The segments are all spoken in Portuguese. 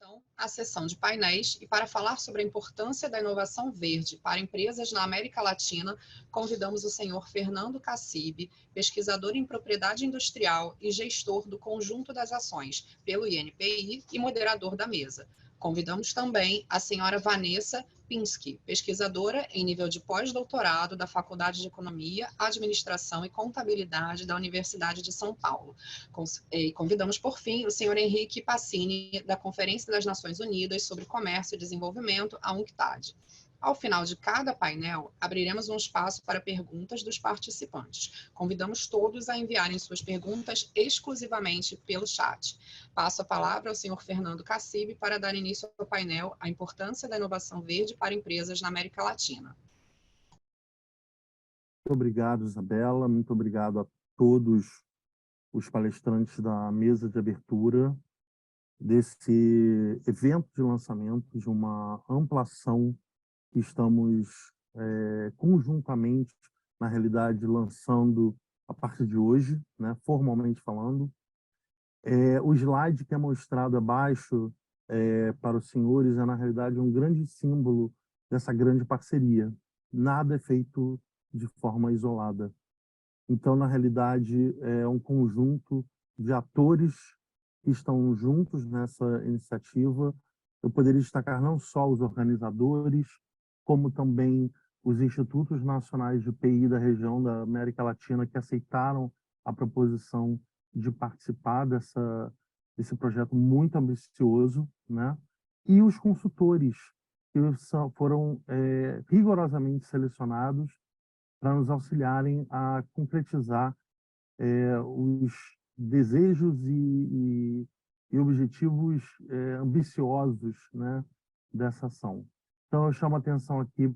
então a sessão de painéis e para falar sobre a importância da inovação verde para empresas na América Latina, convidamos o senhor Fernando Cassibe, pesquisador em propriedade industrial e gestor do Conjunto das Ações pelo INPI e moderador da mesa. Convidamos também a senhora Vanessa Pinsky, pesquisadora em nível de pós-doutorado da Faculdade de Economia, Administração e Contabilidade da Universidade de São Paulo. E convidamos, por fim, o senhor Henrique Pacini, da Conferência das Nações Unidas sobre Comércio e Desenvolvimento, a UNCTAD. Ao final de cada painel, abriremos um espaço para perguntas dos participantes. Convidamos todos a enviarem suas perguntas exclusivamente pelo chat. Passo a palavra ao senhor Fernando Cassibe para dar início ao painel A Importância da Inovação Verde para Empresas na América Latina. Muito obrigado, Isabela. Muito obrigado a todos os palestrantes da mesa de abertura desse evento de lançamento de uma ampla ação que estamos conjuntamente, na realidade, lançando a partir de hoje, né, formalmente falando. O slide que é mostrado abaixo para os senhores é, na realidade, um grande símbolo dessa grande parceria. Nada é feito de forma isolada. Então, na realidade, é um conjunto de atores que estão juntos nessa iniciativa. Eu poderia destacar não só os organizadores, como também os institutos nacionais de PI da região da América Latina que aceitaram a proposição de participar desse projeto muito ambicioso, né? E os consultores que foram rigorosamente selecionados para nos auxiliarem a concretizar os desejos e objetivos ambiciosos, né, dessa ação. Então, eu chamo a atenção aqui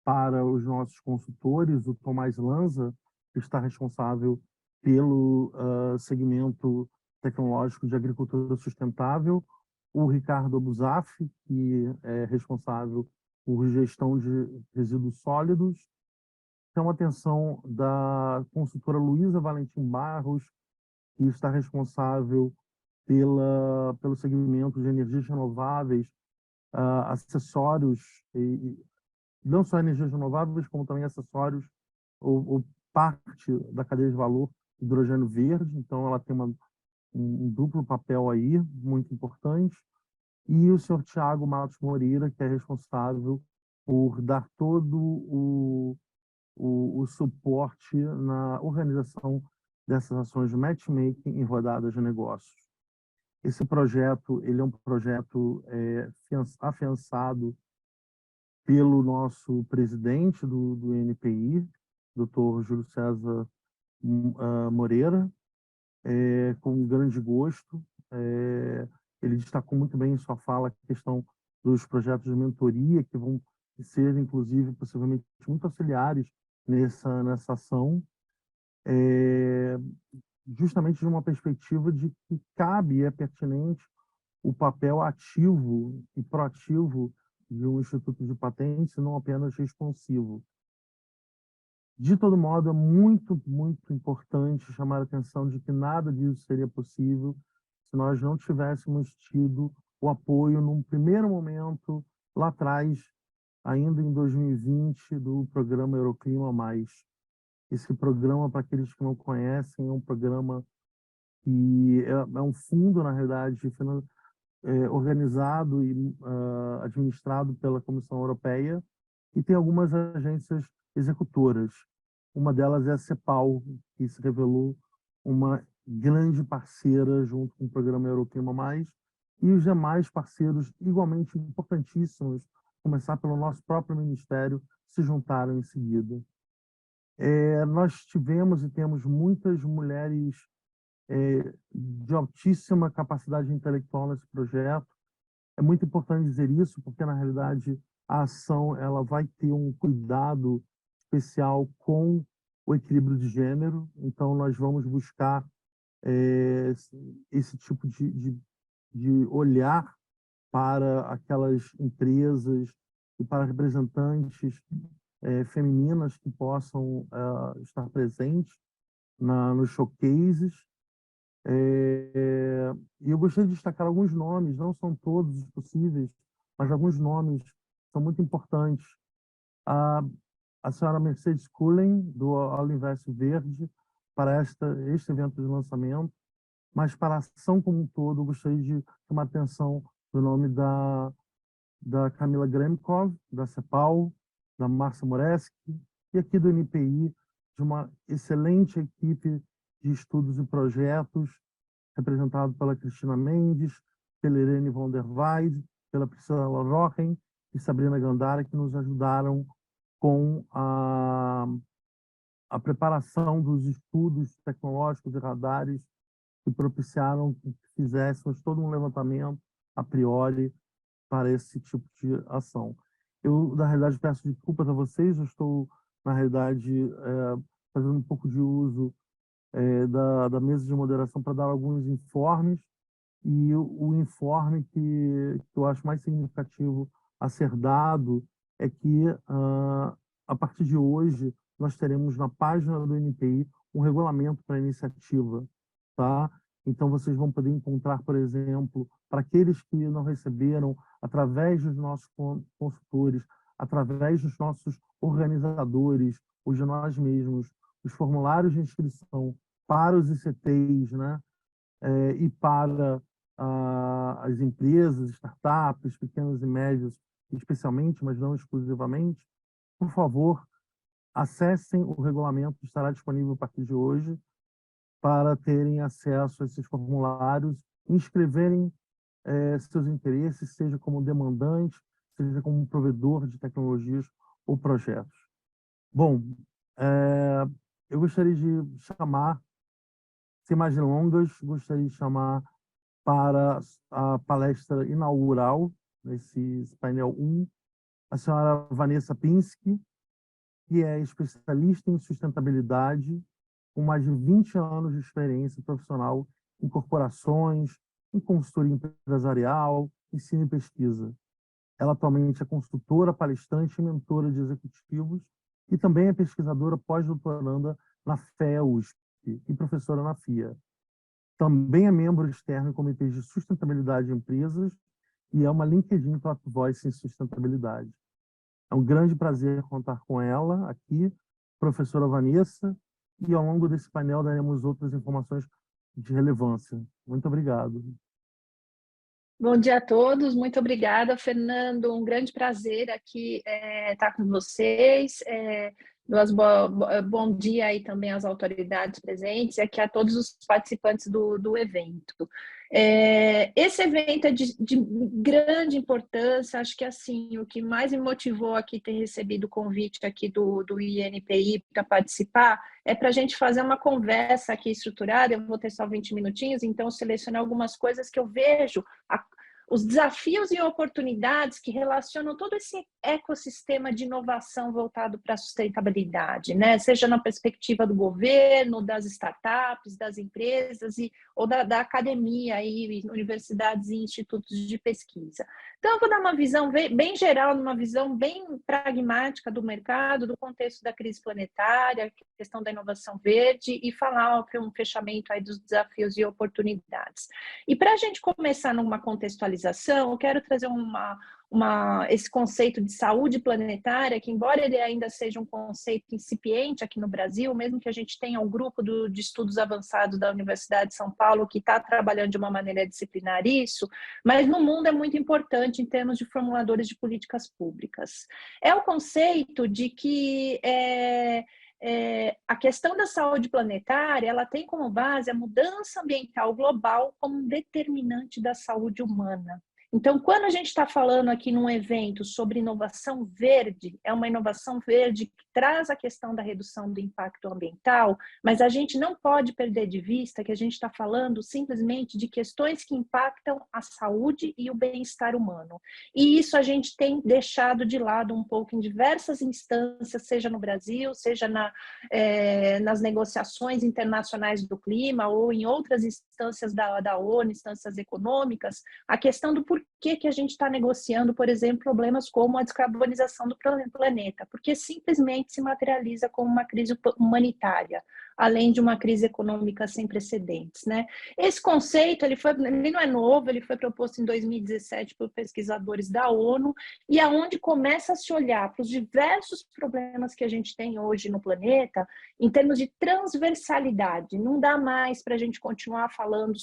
para os nossos consultores, o Tomás Lanza, que está responsável pelo segmento tecnológico de agricultura sustentável, o Ricardo Abusaf, que é responsável por gestão de resíduos sólidos. Chamo a atenção da consultora Luísa Barros, que está responsável pelo segmento de energias renováveis, acessórios, não só energias renováveis, como também acessórios ou parte da cadeia de valor do hidrogênio verde. Então, ela tem um duplo papel aí, muito importante. E o senhor Tiago Matos Moreira, que é responsável por dar todo o suporte na organização dessas ações de matchmaking em rodadas de negócios. Esse projeto, ele é um projeto afiançado pelo nosso presidente do INPI, Dr. Júlio César Moreira, com grande gosto. Ele destacou muito bem em sua fala a questão dos projetos de mentoria, que vão ser, inclusive, possivelmente muito auxiliares nessa ação, justamente de uma perspectiva de que cabe e é pertinente o papel ativo e proativo de um instituto de patentes, não apenas responsivo. De todo modo, é muito, muito importante chamar a atenção de que nada disso seria possível se nós não tivéssemos tido o apoio, num primeiro momento, lá atrás, ainda em 2020, do programa Euroclima Mais. Esse programa, para aqueles que não conhecem, é um programa que é um fundo, na realidade, organizado e administrado pela Comissão Europeia, e tem algumas agências executoras. Uma delas é a CEPAL, que se revelou uma grande parceira junto com o programa Euroclima Mais, e os demais parceiros igualmente importantíssimos, começar pelo nosso próprio ministério, se juntaram em seguida. Nós tivemos e temos muitas mulheres de altíssima capacidade intelectual nesse projeto. É muito importante dizer isso, porque, na realidade, a ação ela vai ter um cuidado especial com o equilíbrio de gênero. Então, nós vamos buscar esse tipo de olhar para aquelas empresas e para representantes femininas que possam estar presentes nos showcases. E eu gostaria de destacar alguns nomes, não são todos os possíveis, mas alguns nomes são muito importantes. A senhora Mercedes Cullen, do Oliverso Verde, para este evento de lançamento, mas para a ação como um todo, eu gostaria de chamar a atenção do nome da Camila Gremkov, da CEPAL, da Márcia Moreski, e aqui do NPI, de uma excelente equipe de estudos e projetos, representado pela Cristina Mendes, pela Irene von der Weide, pela Priscila Rochen e Sabrina Gandara, que nos ajudaram com a preparação dos estudos tecnológicos e radares que propiciaram que fizéssemos todo um levantamento a priori para esse tipo de ação. Eu, na realidade, peço desculpas a vocês, eu estou, na realidade, fazendo um pouco de uso da mesa de moderação para dar alguns informes, e o informe que eu acho mais significativo a ser dado é que, a partir de hoje, nós teremos na página do NPI um regulamento para a iniciativa, tá? Então, vocês vão poder encontrar, por exemplo, para aqueles que não receberam, através dos nossos consultores, através dos nossos organizadores, ou de nós mesmos, os formulários de inscrição para os ICTs, né? E para as empresas, startups, pequenas e médias, especialmente, mas não exclusivamente, por favor, acessem o regulamento que estará disponível a partir de hoje para terem acesso a esses formulários, inscreverem seus interesses, seja como demandante, seja como provedor de tecnologias ou projetos. Bom, eu gostaria de chamar, sem mais delongas, gostaria de chamar para a palestra inaugural, nesse painel 1, a senhora Vanessa Pinsky, que é especialista em sustentabilidade, com mais de 20 anos de experiência profissional em corporações, em consultoria empresarial, ensino e pesquisa. Ela atualmente é consultora, palestrante e mentora de executivos e também é pesquisadora pós-doutoranda na FEA-USP e professora na FIA. Também é membro externo em comitês de sustentabilidade de empresas e é uma LinkedIn Top Voice em sustentabilidade. É um grande prazer contar com ela aqui, professora Vanessa, e ao longo desse painel daremos outras informações de relevância. Muito obrigado. Bom dia a todos, muito obrigada, Fernando. Um grande prazer aqui estar com vocês. Bom dia aí também às autoridades presentes e aqui a todos os participantes do evento. Esse evento é de grande importância, acho que assim, o que mais me motivou aqui ter recebido o convite aqui do INPI para participar é para a gente fazer uma conversa aqui estruturada. Eu vou ter só 20 minutinhos, então eu selecionei algumas coisas que eu vejo, os desafios e oportunidades que relacionam todo esse ecossistema de inovação voltado para a sustentabilidade, né? Seja na perspectiva do governo, das startups, das empresas ou da academia, e universidades e institutos de pesquisa. Então, eu vou dar uma visão bem geral, uma visão bem pragmática do mercado, do contexto da crise planetária, questão da inovação verde, e falar para um fechamento aí dos desafios e oportunidades. E para a gente começar numa contextualização, eu quero trazer esse conceito de saúde planetária, que embora ele ainda seja um conceito incipiente aqui no Brasil, mesmo que a gente tenha um grupo de estudos avançados da Universidade de São Paulo que está trabalhando de uma maneira disciplinar isso, mas no mundo é muito importante em termos de formuladores de políticas públicas. É o conceito de que a questão da saúde planetária, ela tem como base a mudança ambiental global como um determinante da saúde humana. Então, quando a gente está falando aqui num evento sobre inovação verde, é uma inovação verde que traz a questão da redução do impacto ambiental, mas a gente não pode perder de vista que a gente está falando simplesmente de questões que impactam a saúde e o bem-estar humano. E isso a gente tem deixado de lado um pouco em diversas instâncias, seja no Brasil, seja nas negociações internacionais do clima ou em outras instâncias da ONU, instâncias econômicas, a questão do porquê que a gente está negociando, por exemplo, problemas como a descarbonização do planeta, porque simplesmente se materializa como uma crise humanitária, além de uma crise econômica sem precedentes, né? Esse conceito, ele não é novo, ele foi proposto em 2017 por pesquisadores da ONU, e aonde começa a se olhar para os diversos problemas que a gente tem hoje no planeta, em termos de transversalidade. Não dá mais para a gente continuar falando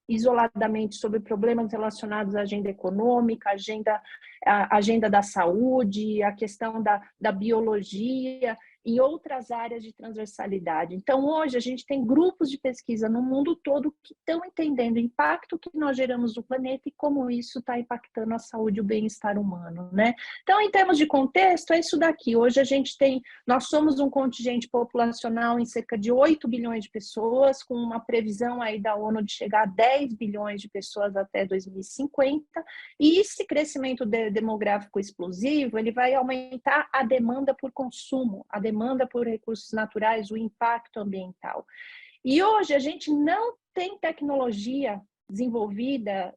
isoladamente sobre problemas relacionados à agenda econômica, a agenda da saúde, a questão da biologia e outras áreas de transversalidade. Então, hoje, a gente tem grupos de pesquisa no mundo todo que estão entendendo o impacto que nós geramos no planeta e como isso está impactando a saúde e o bem-estar humano, né? Então, em termos de contexto, é isso daqui. Hoje, nós somos um contingente populacional em cerca de 8 bilhões de pessoas, com uma previsão aí da ONU de chegar a 10 bilhões de pessoas até 2050, e esse crescimento demográfico explosivo, ele vai aumentar a demanda por consumo, a demanda por recursos naturais, o impacto ambiental. E hoje a gente não tem tecnologia desenvolvida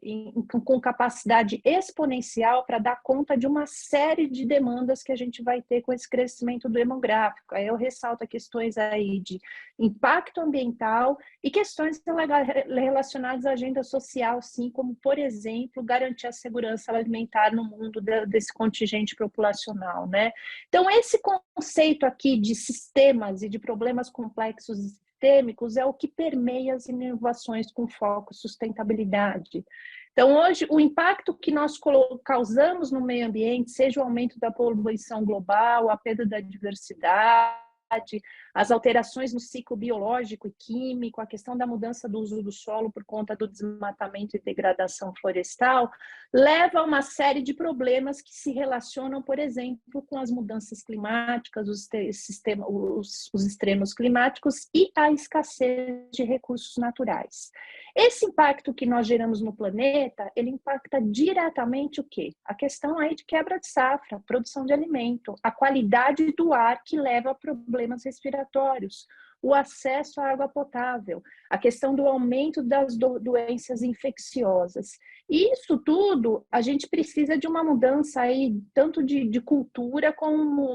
com capacidade exponencial para dar conta de uma série de demandas que a gente vai ter com esse crescimento demográfico. Aí eu ressalto questões aí de impacto ambiental e questões relacionadas à agenda social, sim, como, por exemplo, garantir a segurança alimentar no mundo desse contingente populacional, né? Então, esse conceito aqui de sistemas e de problemas complexos sistêmicos é o que permeia as inovações com foco em sustentabilidade. Então, hoje, o impacto que nós causamos no meio ambiente, seja o aumento da poluição global, a perda da diversidade, as alterações no ciclo biológico e químico, a questão da mudança do uso do solo por conta do desmatamento e degradação florestal, leva a uma série de problemas que se relacionam, por exemplo, com as mudanças climáticas, os extremos climáticos e a escassez de recursos naturais. Esse impacto que nós geramos no planeta, ele impacta diretamente o quê? A questão aí de quebra de safra, produção de alimento, a qualidade do ar que leva a problemas respiratórios, o acesso à água potável, a questão do aumento das doenças infecciosas. E isso tudo, a gente precisa de uma mudança aí, tanto de cultura como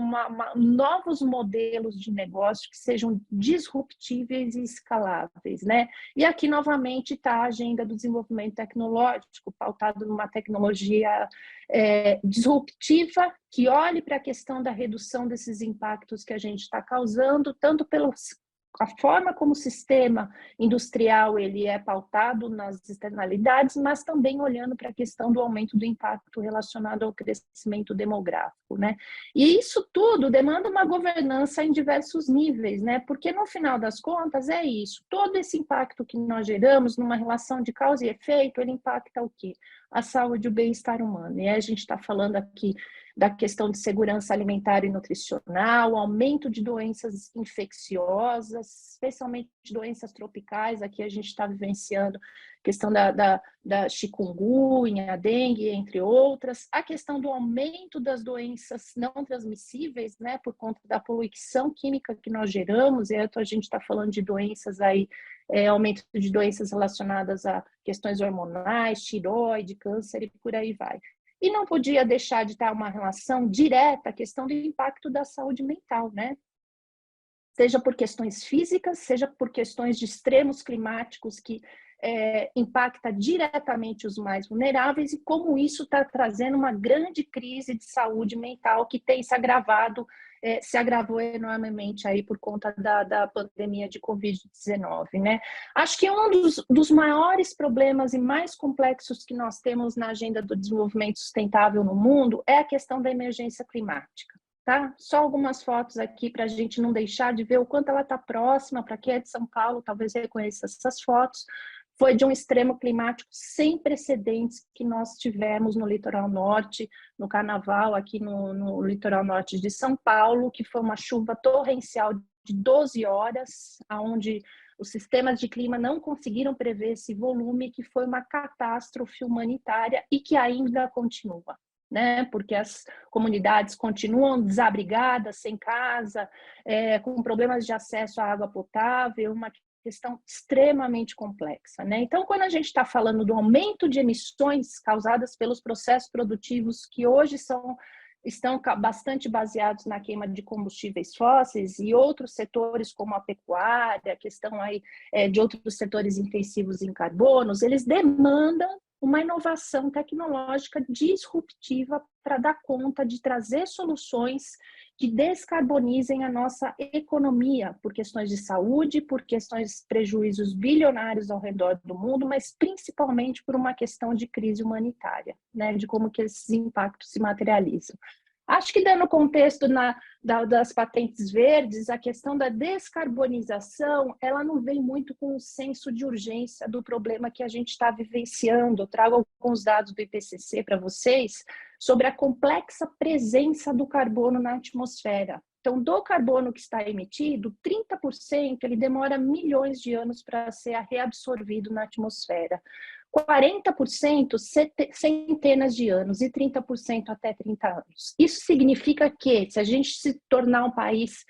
novos modelos de negócio que sejam disruptíveis e escaláveis, né? E aqui, novamente, está a agenda do desenvolvimento tecnológico, pautado numa tecnologia disruptiva, que olhe para a questão da redução desses impactos que a gente está causando, tanto a forma como o sistema industrial ele é pautado nas externalidades, mas também olhando para a questão do aumento do impacto relacionado ao crescimento demográfico, né? E isso tudo demanda uma governança em diversos níveis, né? Porque no final das contas é isso, todo esse impacto que nós geramos numa relação de causa e efeito, ele impacta o quê? A saúde e o bem-estar humano. E aí a gente está falando aqui da questão de segurança alimentar e nutricional, aumento de doenças infecciosas, especialmente doenças tropicais. Aqui a gente está vivenciando a questão da chikungunya, a dengue, entre outras. A questão do aumento das doenças não transmissíveis, né, por conta da poluição química que nós geramos, e a gente está falando de doenças aí, aumento de doenças relacionadas a questões hormonais, tiroide, câncer e por aí vai. E não podia deixar de estar uma relação direta à questão do impacto da saúde mental, né? Seja por questões físicas, seja por questões de extremos climáticos que impacta diretamente os mais vulneráveis e como isso está trazendo uma grande crise de saúde mental que tem se agravou enormemente aí por conta da pandemia de Covid-19, né? Acho que um dos maiores problemas e mais complexos que nós temos na agenda do desenvolvimento sustentável no mundo é a questão da emergência climática. Tá? Só algumas fotos aqui para a gente não deixar de ver o quanto ela está próxima. Para quem é de São Paulo, talvez reconheça essas fotos. Foi de um extremo climático sem precedentes que nós tivemos no litoral norte, no carnaval, aqui no litoral norte de São Paulo, que foi uma chuva torrencial de 12 horas, onde os sistemas de clima não conseguiram prever esse volume, que foi uma catástrofe humanitária e que ainda continua, né? Porque as comunidades continuam desabrigadas, sem casa, com problemas de acesso à água potável, uma questão extremamente complexa, né? Então, quando a gente está falando do aumento de emissões causadas pelos processos produtivos que hoje estão bastante baseados na queima de combustíveis fósseis e outros setores como a pecuária, a questão aí de outros setores intensivos em carbonos, eles demandam uma inovação tecnológica disruptiva para dar conta de trazer soluções que descarbonizem a nossa economia, por questões de saúde, por questões de prejuízos bilionários ao redor do mundo, mas principalmente por uma questão de crise humanitária, né, de como que esses impactos se materializam. Acho que dando contexto das patentes verdes, a questão da descarbonização, ela não vem muito com o senso de urgência do problema que a gente está vivenciando. Eu trago alguns dados do IPCC para vocês sobre a complexa presença do carbono na atmosfera. Então, do carbono que está emitido, 30% ele demora milhões de anos para ser reabsorvido na atmosfera. 40% centenas de anos e 30% até 30 anos. Isso significa que, se a gente se tornar um país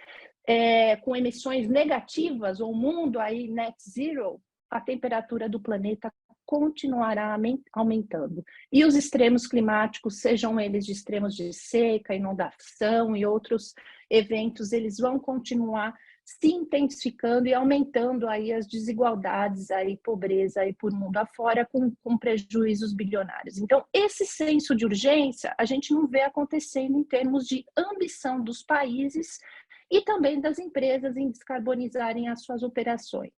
com emissões negativas, ou um mundo aí net zero, a temperatura do planeta continuará aumentando. E os extremos climáticos, sejam eles de extremos de seca, inundação e outros eventos, eles vão continuar se intensificando e aumentando aí as desigualdades, aí pobreza aí por mundo afora, com prejuízos bilionários. Então, esse senso de urgência a gente não vê acontecendo em termos de ambição dos países e também das empresas em descarbonizarem as suas operações.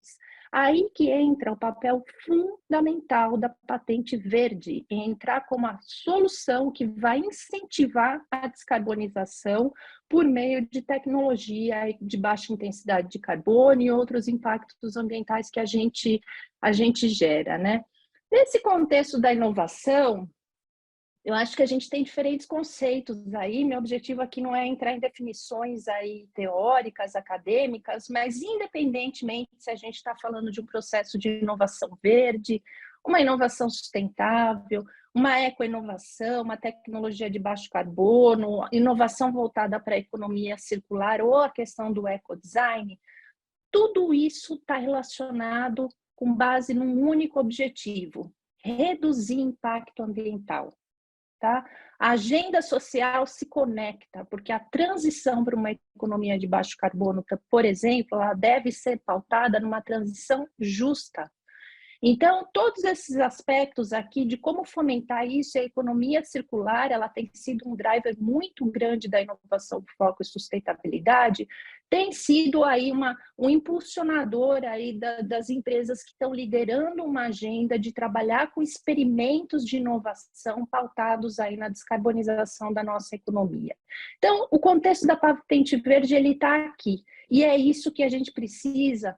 Aí que entra o papel fundamental da patente verde, em entrar como a solução que vai incentivar a descarbonização por meio de tecnologia de baixa intensidade de carbono e outros impactos ambientais que a gente gera, né? Nesse contexto da inovação, eu acho que a gente tem diferentes conceitos aí. Meu objetivo aqui não é entrar em definições aí teóricas, acadêmicas, mas independentemente se a gente está falando de um processo de inovação verde, uma inovação sustentável, uma ecoinovação, uma tecnologia de baixo carbono, inovação voltada para a economia circular ou a questão do ecodesign, tudo isso está relacionado com base num único objetivo: reduzir impacto ambiental. Tá? A agenda social se conecta, porque a transição para uma economia de baixo carbono, por exemplo, ela deve ser pautada numa transição justa. Então, todos esses aspectos aqui de como fomentar isso, a economia circular, ela tem sido um driver muito grande da inovação com foco e sustentabilidade, tem sido aí um impulsionador aí das empresas que estão liderando uma agenda de trabalhar com experimentos de inovação pautados aí na descarbonização da nossa economia. Então, o contexto da patente verde, ele está aqui, e é isso que a gente precisa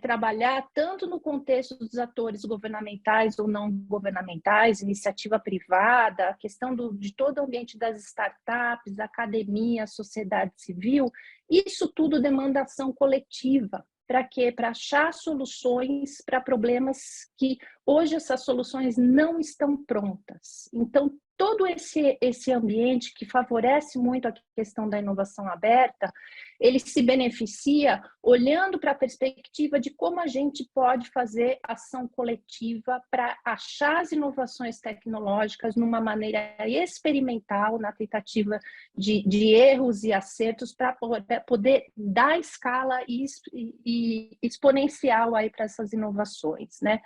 trabalhar tanto no contexto dos atores governamentais ou não governamentais, iniciativa privada, a questão de todo o ambiente das startups, academia, sociedade civil, isso tudo demanda ação coletiva. Para quê? Para achar soluções para problemas que hoje essas soluções não estão prontas. Então, todo esse ambiente que favorece muito a questão da inovação aberta, ele se beneficia olhando para a perspectiva de como a gente pode fazer ação coletiva para achar as inovações tecnológicas numa maneira experimental, na tentativa de erros e acertos, para poder dar escala e exponencial aí para essas inovações, né?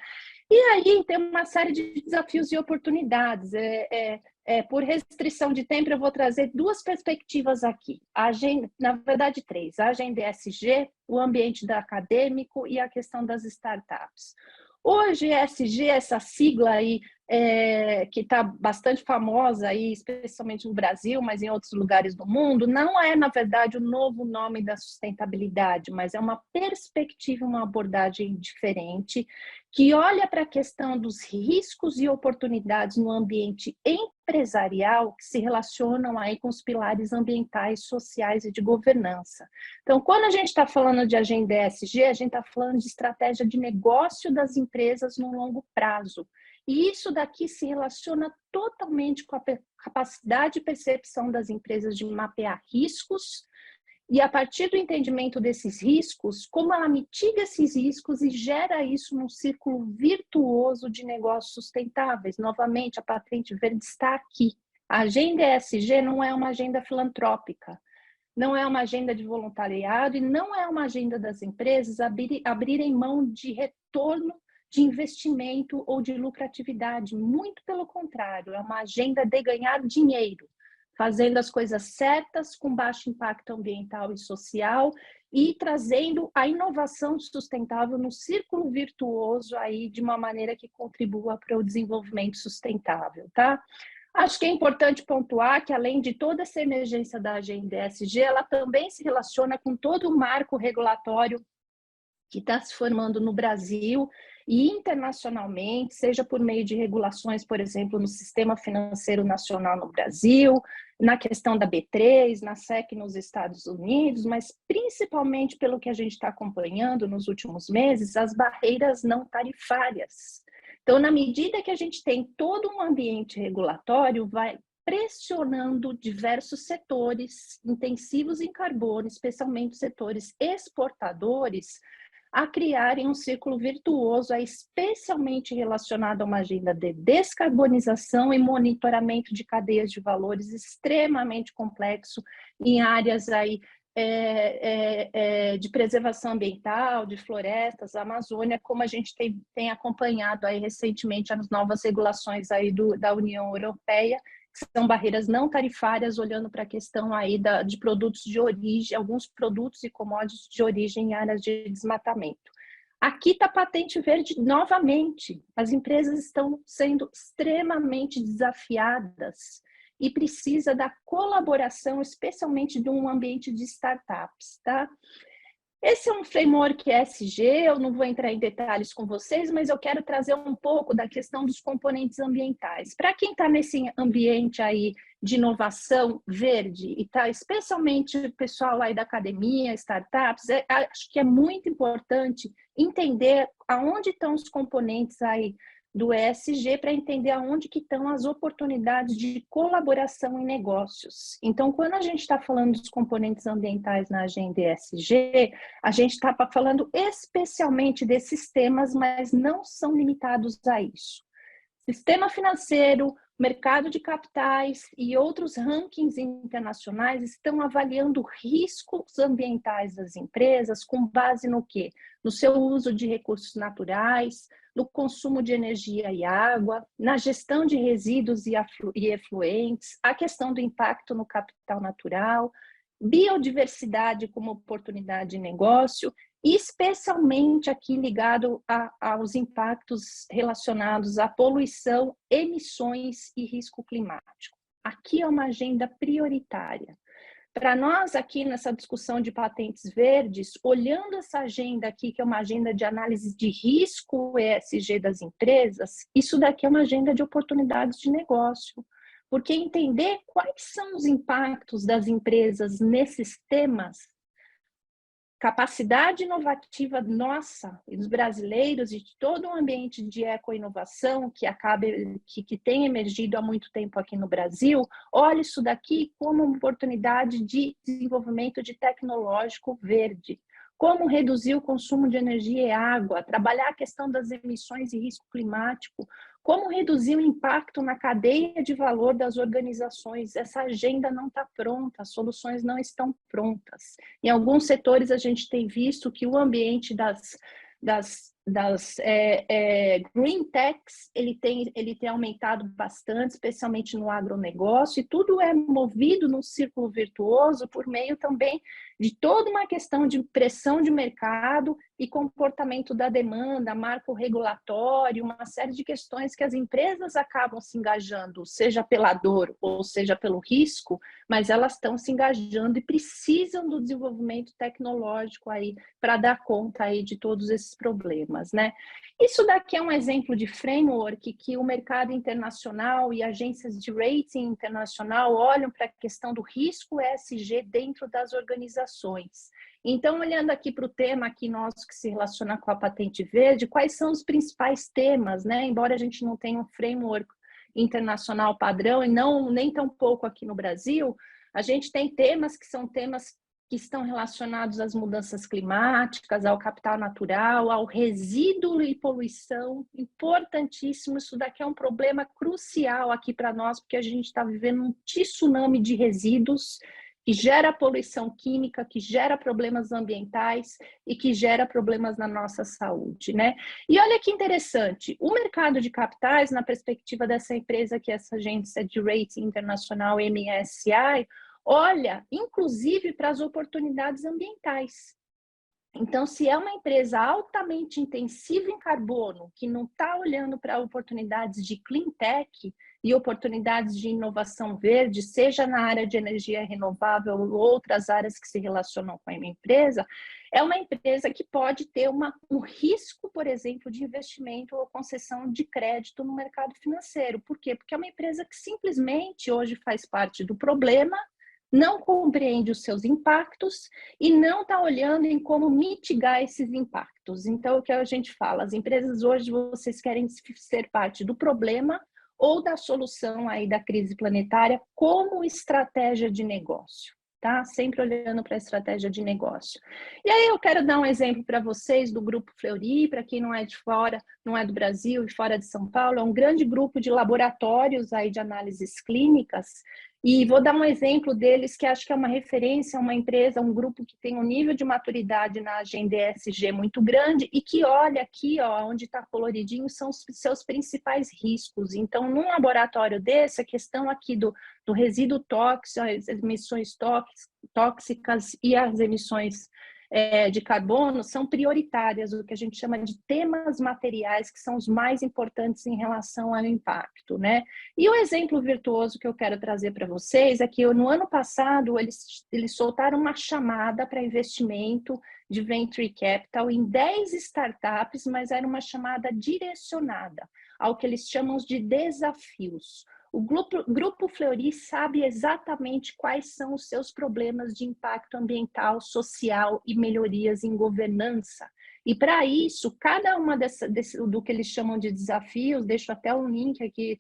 E aí tem uma série de desafios e oportunidades. Por restrição de tempo, eu vou trazer duas perspectivas aqui. Na verdade, três. A agenda ESG, o ambiente acadêmico e a questão das startups. Hoje, ESG, essa sigla aí, que está bastante famosa, aí, especialmente no Brasil, mas em outros lugares do mundo, não é, na verdade, o novo nome da sustentabilidade, mas é uma perspectiva, uma abordagem diferente, que olha para a questão dos riscos e oportunidades no ambiente empresarial que se relacionam aí com os pilares ambientais, sociais e de governança. Então, quando a gente está falando de agenda ESG, a gente está falando de estratégia de negócio das empresas no longo prazo. E isso daqui se relaciona totalmente com a capacidade de percepção das empresas de mapear riscos E a partir do entendimento desses riscos, como ela mitiga esses riscos e gera isso num círculo virtuoso de negócios sustentáveis. Novamente, a Patente Verde está aqui. A agenda ESG não é uma agenda filantrópica, não é uma agenda de voluntariado e não é uma agenda das empresas abrirem mão de retorno de investimento ou de lucratividade. Muito pelo contrário, é uma agenda de ganhar dinheiro, fazendo as coisas certas, com baixo impacto ambiental e social, e trazendo a inovação sustentável no círculo virtuoso aí de uma maneira que contribua para o desenvolvimento sustentável, tá? Acho que é importante pontuar que, além de toda essa emergência da agenda ESG, ela também se relaciona com todo o marco regulatório que está se formando no Brasil e internacionalmente, seja por meio de regulações, por exemplo, no Sistema Financeiro Nacional no Brasil, na questão da B3, na SEC nos Estados Unidos, mas principalmente pelo que a gente está acompanhando nos últimos meses, as barreiras não tarifárias. Então, na medida que a gente tem todo um ambiente regulatório, vai pressionando diversos setores intensivos em carbono, especialmente setores exportadores, a criarem um círculo virtuoso, especialmente relacionado a uma agenda de descarbonização e monitoramento de cadeias de valores extremamente complexo em áreas aí de preservação ambiental, de florestas, Amazônia, como a gente tem acompanhado aí recentemente as novas regulações aí da União Europeia, que são barreiras não tarifárias, olhando para a questão aí de produtos de origem, alguns produtos e commodities de origem em áreas de desmatamento. Aqui está a Patente Verde novamente. As empresas estão sendo extremamente desafiadas e precisa da colaboração, especialmente de um ambiente de startups, tá? Esse é um framework ESG, eu não vou entrar em detalhes com vocês, mas eu quero trazer um pouco da questão dos componentes ambientais. Para quem está nesse ambiente aí de inovação verde, e está especialmente o pessoal aí da academia, startups, acho que é muito importante entender aonde estão os componentes aí do ESG para entender aonde que estão as oportunidades de colaboração em negócios. Então, quando a gente está falando dos componentes ambientais na agenda ESG, a gente está falando especialmente desses temas, mas não são limitados a isso. Sistema financeiro, mercado de capitais e outros rankings internacionais estão avaliando riscos ambientais das empresas com base no quê? No seu uso de recursos naturais, no consumo de energia e água, na gestão de resíduos e efluentes, a questão do impacto no capital natural, biodiversidade como oportunidade de negócio, e especialmente aqui ligado aos impactos relacionados à poluição, emissões e risco climático. Aqui é uma agenda prioritária. Para nós aqui nessa discussão de patentes verdes, olhando essa agenda aqui, que é uma agenda de análise de risco ESG das empresas, isso daqui é uma agenda de oportunidades de negócio. Porque entender quais são os impactos das empresas nesses temas, capacidade inovativa nossa e dos brasileiros e de todo um ambiente de eco-inovação que tem emergido há muito tempo aqui no Brasil, olha isso daqui como uma oportunidade de desenvolvimento de tecnológico verde. Como reduzir o consumo de energia e água, trabalhar a questão das emissões e risco climático, como reduzir o impacto na cadeia de valor das organizações. Essa agenda não está pronta, as soluções não estão prontas. Em alguns setores a gente tem visto que o ambiente das green techs, ele tem aumentado bastante, especialmente no agronegócio, e tudo é movido num círculo virtuoso por meio também de toda uma questão de pressão de mercado e comportamento da demanda, marco regulatório, uma série de questões que as empresas acabam se engajando, seja pela dor ou seja pelo risco, mas elas estão se engajando e precisam do desenvolvimento tecnológico aí para dar conta aí de todos esses problemas, né? Isso daqui é um exemplo de framework que o mercado internacional e agências de rating internacional olham para a questão do risco ESG dentro das organizações. Então, olhando aqui para o tema aqui nosso que se relaciona com a patente verde, quais são os principais temas, né? Embora a gente não tenha um framework internacional padrão e nem tão pouco aqui no Brasil, a gente tem temas que são temas que estão relacionados às mudanças climáticas, ao capital natural, ao resíduo e poluição. Importantíssimo, isso daqui é um problema crucial aqui para nós, porque a gente está vivendo um tsunami de resíduos que gera poluição química, que gera problemas ambientais e que gera problemas na nossa saúde, né? E olha que interessante, o mercado de capitais, na perspectiva dessa empresa, que é essa agência de rating internacional MSCI, olha, inclusive, para as oportunidades ambientais. Então, se é uma empresa altamente intensiva em carbono, que não está olhando para oportunidades de clean tech e oportunidades de inovação verde, seja na área de energia renovável ou outras áreas que se relacionam com a empresa, é uma empresa que pode ter um risco, por exemplo, de investimento ou concessão de crédito no mercado financeiro. Por quê? Porque é uma empresa que simplesmente hoje faz parte do problema, não compreende os seus impactos e não está olhando em como mitigar esses impactos. Então, o que a gente fala, as empresas hoje, vocês querem ser parte do problema ou da solução aí da crise planetária como estratégia de negócio, tá? Sempre olhando para a estratégia de negócio. E aí eu quero dar um exemplo para vocês do Grupo Fleury, para quem não é de fora, não é do Brasil e fora de São Paulo, é um grande grupo de laboratórios aí de análises clínicas. E vou dar um exemplo deles, que acho que é uma referência, uma empresa, um grupo que tem um nível de maturidade na agenda ESG muito grande e que olha aqui, ó, onde está coloridinho, são os seus principais riscos. Então, num laboratório desse, a questão aqui do resíduo tóxico, as emissões tóxicas e as emissões de carbono são prioritárias, o que a gente chama de temas materiais, que são os mais importantes em relação ao impacto, né? E o exemplo virtuoso que eu quero trazer para vocês é que no ano passado eles soltaram uma chamada para investimento de venture capital em 10 startups, mas era uma chamada direcionada ao que eles chamam de desafios. O Grupo Fleury sabe exatamente quais são os seus problemas de impacto ambiental, social e melhorias em governança. E para isso, cada uma do que eles chamam de desafios, deixo até um link aqui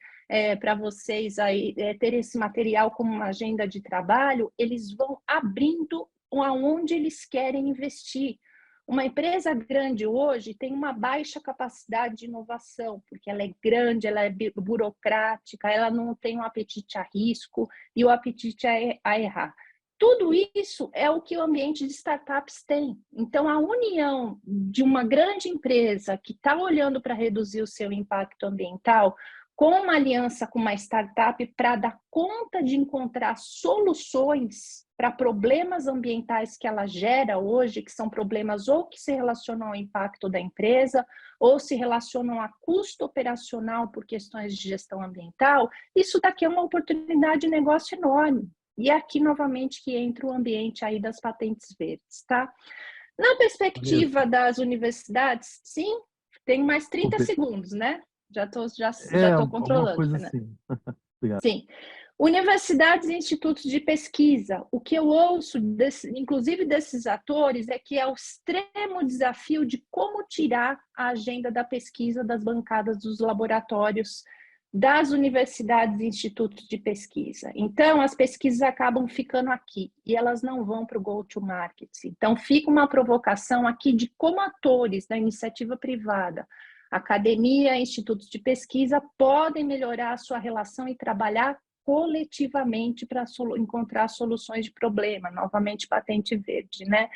para vocês aí, ter esse material como uma agenda de trabalho, eles vão abrindo aonde eles querem investir. Uma empresa grande hoje tem uma baixa capacidade de inovação, porque ela é grande, ela é burocrática, ela não tem um apetite a risco e o apetite a errar. Tudo isso é o que o ambiente de startups tem. Então, a união de uma grande empresa que está olhando para reduzir o seu impacto ambiental com uma aliança com uma startup para dar conta de encontrar soluções para problemas ambientais que ela gera hoje, que são problemas ou que se relacionam ao impacto da empresa, ou se relacionam a custo operacional por questões de gestão ambiental, isso daqui é uma oportunidade de negócio enorme. E aqui, novamente, que entra o ambiente aí das patentes verdes, tá? Na perspectiva das universidades, sim, tem mais 30 segundos, né? Já tô controlando. Alguma coisa assim. Obrigado. Sim. Universidades e institutos de pesquisa. O que eu ouço, inclusive desses atores, é que é o extremo desafio de como tirar a agenda da pesquisa das bancadas dos laboratórios das universidades e institutos de pesquisa. Então, as pesquisas acabam ficando aqui e elas não vão para o go-to-market. Então, fica uma provocação aqui de como atores da iniciativa privada, academia, institutos de pesquisa, podem melhorar a sua relação e trabalhar coletivamente para encontrar soluções de problema, novamente patente verde, né?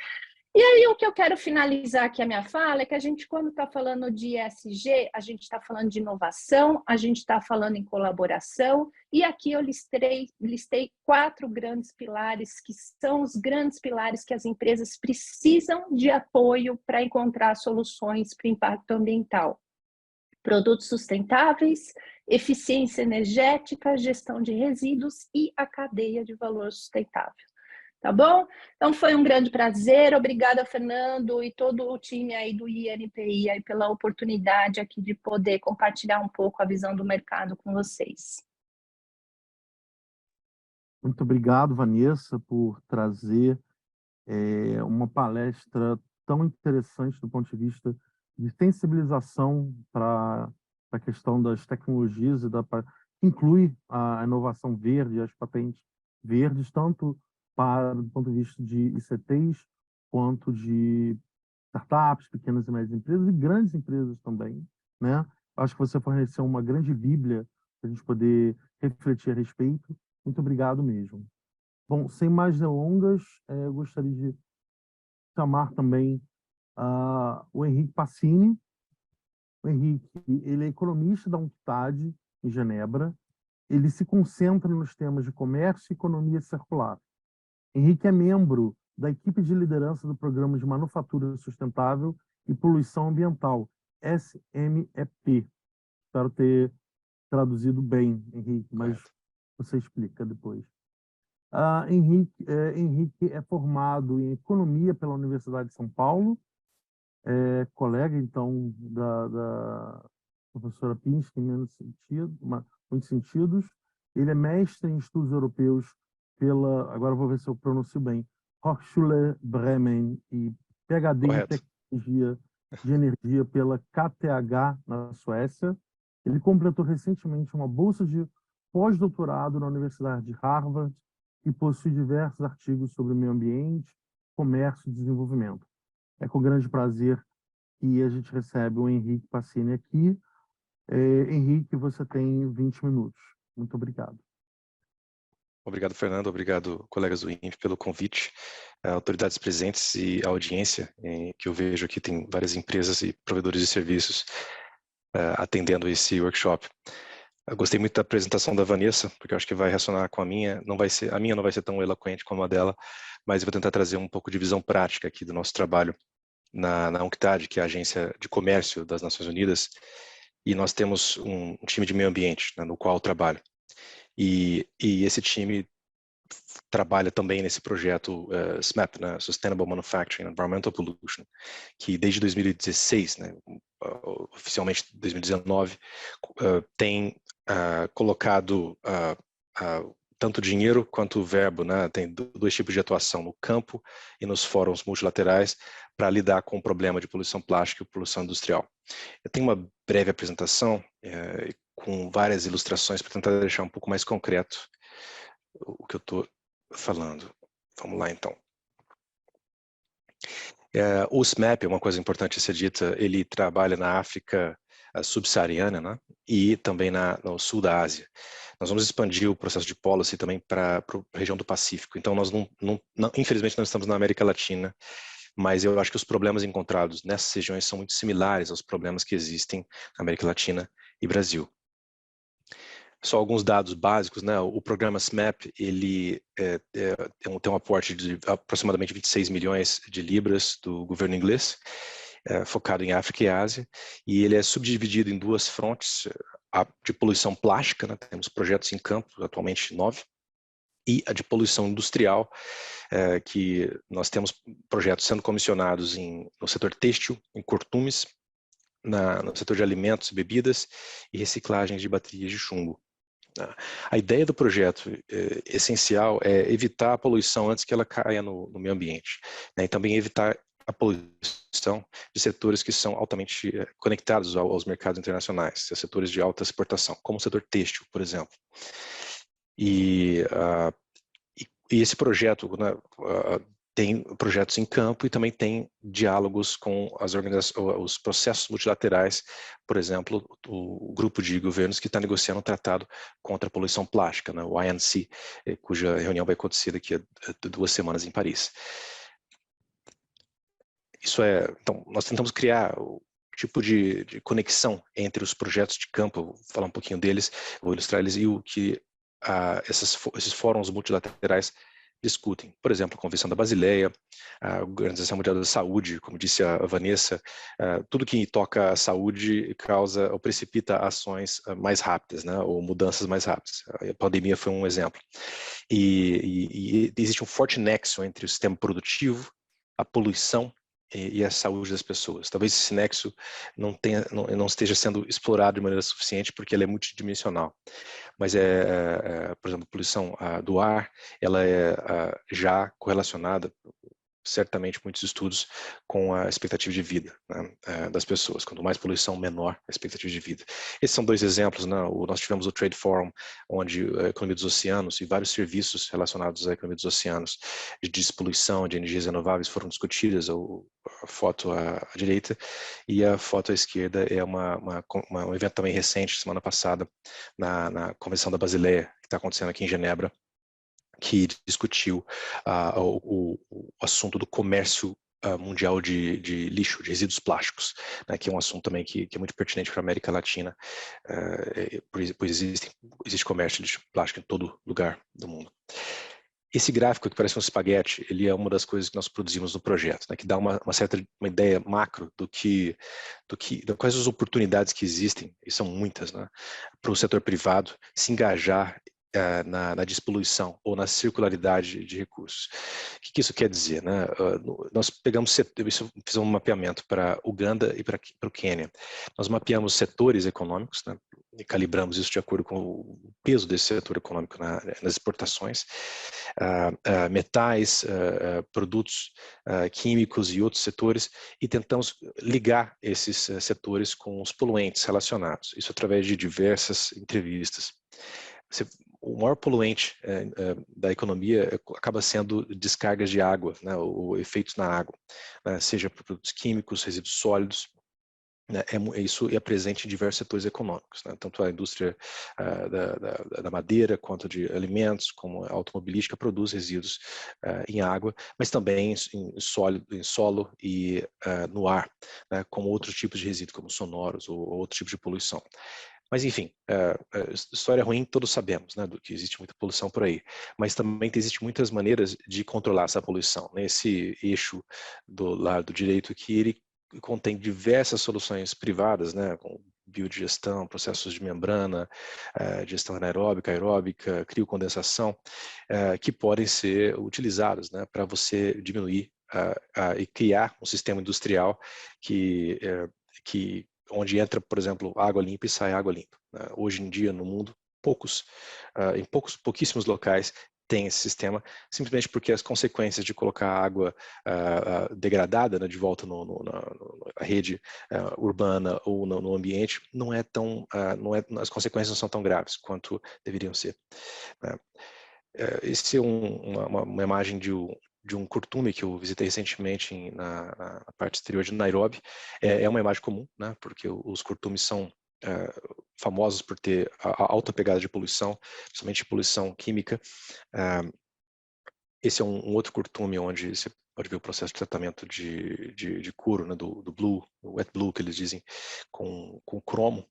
E aí o que eu quero finalizar aqui a minha fala é que a gente, quando está falando de ESG, a gente está falando de inovação, a gente está falando em colaboração, e aqui eu listei 4 grandes pilares, que são os grandes pilares que as empresas precisam de apoio para encontrar soluções para o impacto ambiental. Produtos sustentáveis, eficiência energética, gestão de resíduos e a cadeia de valor sustentável. Tá bom? Então foi um grande prazer, obrigada Fernando e todo o time aí do INPI aí pela oportunidade aqui de poder compartilhar um pouco a visão do mercado com vocês. Muito obrigado, Vanessa, por trazer uma palestra tão interessante do ponto de vista de sensibilização para a questão das tecnologias e que inclui a inovação verde e as patentes verdes, tanto do ponto de vista de ICTs, quanto de startups, pequenas e médias empresas e grandes empresas também, né? Acho que você forneceu uma grande bíblia para a gente poder refletir a respeito. Muito obrigado mesmo. Bom, sem mais delongas, eu gostaria de chamar também o Henrique Pacini. O Henrique, ele é economista da UNCTAD, em Genebra. Ele se concentra nos temas de comércio e economia circular. Henrique é membro da equipe de liderança do Programa de Manufatura Sustentável e Poluição Ambiental, SMEP. Espero ter traduzido bem, Henrique, mas você explica depois. Henrique é formado em Economia pela Universidade de São Paulo, é colega, então, da professora Pinsky, em muitos sentidos. Ele é mestre em Estudos Europeus agora vou ver se eu pronuncio bem, Hochschule Bremen, e PhD em Tecnologia de Energia pela KTH, na Suécia. Ele completou recentemente uma bolsa de pós-doutorado na Universidade de Harvard e possui diversos artigos sobre meio ambiente, comércio e desenvolvimento. É com grande prazer que a gente recebe o Henrique Pacini aqui. Henrique, você tem 20 minutos. Muito obrigado. Obrigado, Fernando. Obrigado, colegas do INPE, pelo convite. Autoridades presentes e a audiência, que eu vejo aqui, tem várias empresas e provedores de serviços atendendo esse workshop. Eu gostei muito da apresentação da Vanessa, porque eu acho que vai ressonar com a minha. A minha não vai ser tão eloquente como a dela, mas eu vou tentar trazer um pouco de visão prática aqui do nosso trabalho na UNCTAD, que é a Agência de Comércio das Nações Unidas, e nós temos um time de meio ambiente, né, no qual eu trabalho. E esse time trabalha também nesse projeto SMEP, né, Sustainable Manufacturing and Environmental Pollution, que desde 2016, né, oficialmente 2019, tem colocado tanto dinheiro quanto verbo, né, tem dois tipos de atuação, no campo e nos fóruns multilaterais, para lidar com o problema de poluição plástica e poluição industrial. Eu tenho uma breve apresentação com várias ilustrações para tentar deixar um pouco mais concreto o que eu estou falando. Vamos lá, então. O SMEP, é uma coisa importante a ser dita, ele trabalha na África subsaariana, né, e também no sul da Ásia. Nós vamos expandir o processo de policy também para a região do Pacífico. Então, nós infelizmente não estamos na América Latina, mas eu acho que os problemas encontrados nessas regiões são muito similares aos problemas que existem na América Latina e Brasil. Só alguns dados básicos, né? O programa SMEP, ele tem um aporte de aproximadamente 26 milhões de libras do governo inglês, focado em África e Ásia, e ele é subdividido em duas frontes, a de poluição plástica, né? Temos projetos em campo, atualmente 9, e a de poluição industrial, que nós temos projetos sendo comissionados no setor têxtil, em Cortumes, no setor de alimentos e bebidas e reciclagem de baterias de chumbo. A ideia do projeto essencial é evitar a poluição antes que ela caia no meio ambiente, né, e também evitar a poluição de setores que são altamente conectados aos mercados internacionais, setores de alta exportação, como o setor têxtil, por exemplo. E esse projeto, né, tem projetos em campo e também tem diálogos com os processos multilaterais, por exemplo, o grupo de governos que está negociando um tratado contra a poluição plástica, né, o INC, cuja reunião vai acontecer daqui a 2 semanas em Paris. Então, nós tentamos criar o tipo de conexão entre os projetos de campo, eu vou falar um pouquinho deles, vou ilustrar eles, e o que esses fóruns multilaterais discutem. Por exemplo, a Convenção da Basileia, a Organização Mundial da Saúde, como disse a Vanessa, tudo que toca a saúde causa ou precipita ações mais rápidas, né, ou mudanças mais rápidas. A pandemia foi um exemplo. E existe um forte nexo entre o sistema produtivo, a poluição e a saúde das pessoas. Talvez esse nexo não esteja sendo explorado de maneira suficiente porque ele é multidimensional. Mas, por exemplo, a poluição do ar, ela é já correlacionada, certamente muitos estudos com a expectativa de vida, né, das pessoas. Quanto mais poluição, menor a expectativa de vida. Esses são 2 exemplos, né? Nós tivemos o Trade Forum, onde a economia dos oceanos e vários serviços relacionados à economia dos oceanos, de despoluição, de energias renováveis foram discutidas. A foto à direita e a foto à esquerda é um evento também recente, semana passada, na Convenção da Basileia, que está acontecendo aqui em Genebra, que discutiu o assunto do comércio mundial de lixo, de resíduos plásticos, né, que é um assunto também que é muito pertinente para a América Latina, pois existe comércio de lixo plástico em todo lugar do mundo. Esse gráfico que parece um espaguete, ele é uma das coisas que nós produzimos no projeto, né, que dá uma ideia macro de quais as oportunidades que existem, e são muitas, né, para o setor privado se engajar na despoluição ou na circularidade de recursos. O que isso quer dizer, né? Nós fizemos um mapeamento para Uganda e para o Quênia. Nós mapeamos setores econômicos, né, e calibramos isso de acordo com o peso desse setor econômico nas exportações, metais, produtos químicos e outros setores, e tentamos ligar esses setores com os poluentes relacionados, isso através de diversas entrevistas. O maior poluente da economia acaba sendo descargas de água, né, ou efeitos na água, né, seja por produtos químicos, resíduos sólidos, né, isso é presente em diversos setores econômicos, né, tanto a indústria da madeira, quanto de alimentos, como a automobilística, produz resíduos em água, mas também em solo e no ar, né, como outros tipos de resíduos, como sonoros ou outros tipos de poluição. Mas, enfim, história ruim todos sabemos, né, do que existe muita poluição por aí. Mas também existem muitas maneiras de controlar essa poluição. Esse eixo do lado direito aqui, ele contém diversas soluções privadas, né, com biodigestão, processos de membrana, digestão anaeróbica, aeróbica, criocondensação, que podem ser utilizados, né, para você diminuir e criar um sistema industrial onde entra, por exemplo, água limpa e sai água limpa. Hoje em dia, no mundo, pouquíssimos locais tem esse sistema, simplesmente porque as consequências de colocar água degradada, né, de volta na rede urbana ou no ambiente as consequências não são tão graves quanto deveriam ser. Esse é uma imagem de um curtume que eu visitei recentemente na parte exterior de Nairobi. É uma imagem comum, né, porque os curtumes são famosos por ter a alta pegada de poluição, principalmente poluição química. Esse é um outro curtume onde você pode ver o processo de tratamento de couro, né, do blue, o wet blue que eles dizem, com cromo.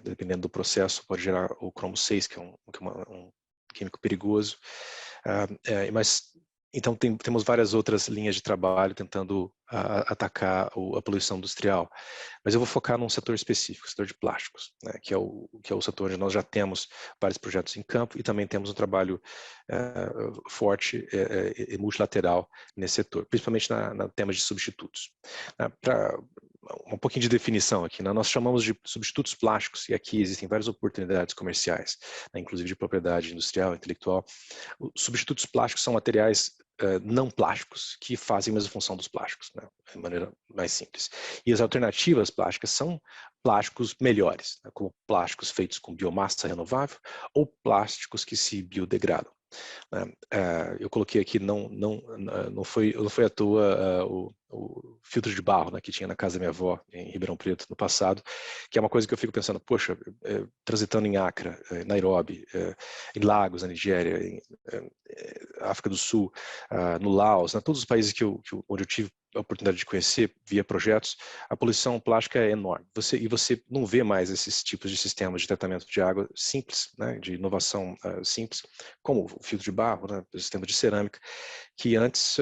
Dependendo do processo, pode gerar o cromo 6, que é um químico perigoso. Mas então temos várias outras linhas de trabalho tentando atacar a poluição industrial, mas eu vou focar num setor específico, o setor de plásticos, né, que é o setor onde nós já temos vários projetos em campo e também temos um trabalho forte e multilateral nesse setor, principalmente na temas de substitutos. Para um pouquinho de definição aqui, né? Nós chamamos de substitutos plásticos, e aqui existem várias oportunidades comerciais, né, inclusive de propriedade industrial, intelectual. Os substitutos plásticos são materiais não plásticos que fazem a mesma função dos plásticos, né, de maneira mais simples. E as alternativas plásticas são plásticos melhores, né, como plásticos feitos com biomassa renovável ou plásticos que se biodegradam. Eu coloquei aqui, não foi à toa o filtro de barro, né, que tinha na casa da minha avó, em Ribeirão Preto, no passado, que é uma coisa que eu fico pensando, poxa, transitando em Accra, Nairobi, em Lagos, na Nigéria, em África do Sul, no Laos, todos os países onde eu tive a oportunidade de conhecer via projetos, a poluição plástica é enorme. Você não vê mais esses tipos de sistemas de tratamento de água simples, né, de inovação simples, como o filtro de barro, né, o sistema de cerâmica, que antes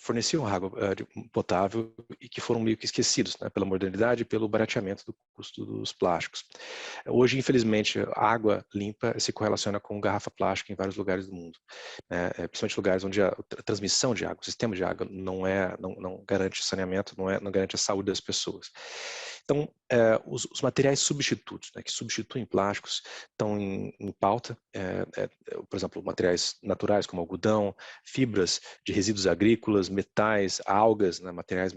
forneciam água potável e que foram meio que esquecidos, né, pela modernidade e pelo barateamento do custo dos plásticos. Hoje, infelizmente, a água limpa se correlaciona com garrafa plástica em vários lugares do mundo, né, principalmente lugares onde a transmissão de água, o sistema de água não garante saneamento, não garante a saúde das pessoas. Então, os materiais substitutos, né, que substituem plásticos, estão em pauta. Por exemplo, materiais naturais como algodão, fibras de resíduos agrícolas, metais, algas, né, materiais